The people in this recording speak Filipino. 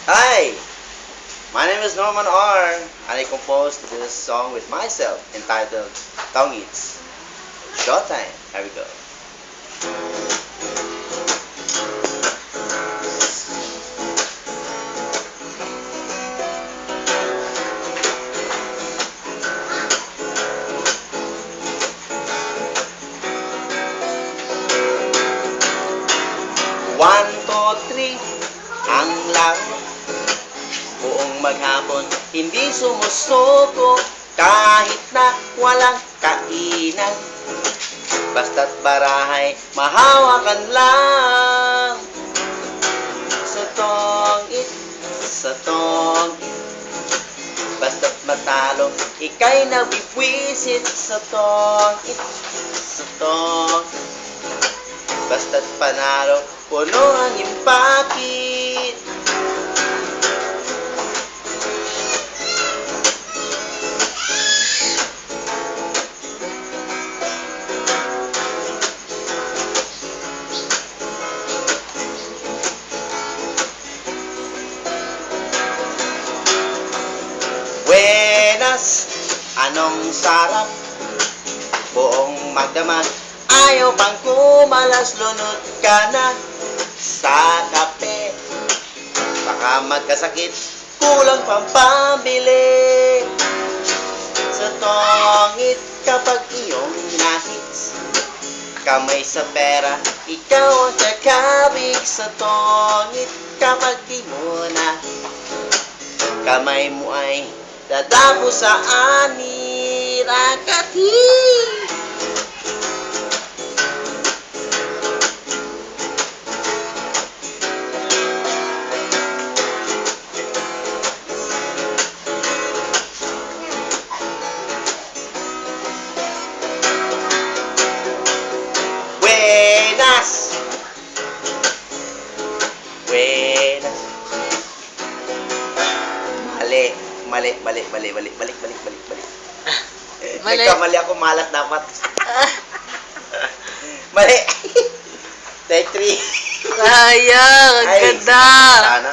Hi, my name is Norman R. and I composed this song with myself entitled Tongits. Showtime. Here we go. One, two, three, ang laro. Buong maghapon, hindi sumusuko kahit na walang kainan. Basta't barahay, mahawakan lang. Sa tongit, basta't matalo, ika'y nabibwisit sa tongit. Basta't panalo, puno ang impakit. Buenas, anong sarap? Buong magdamag, ayaw pang kumalas, lunod ka na sa kape. Baka magkasakit, kulang pang pambili. Sa tongit kapag iyong nahits, kamay sa pera, ikaw ang kakabig. Sa tongit kapag di mo na, kamay mo ay dadapo sa anirakati. Buenas. Mali. Balik. Mali. Nagkamali ako, malat dapat. Mali. Take 3. Sayang, ang Ay, ganda. sana.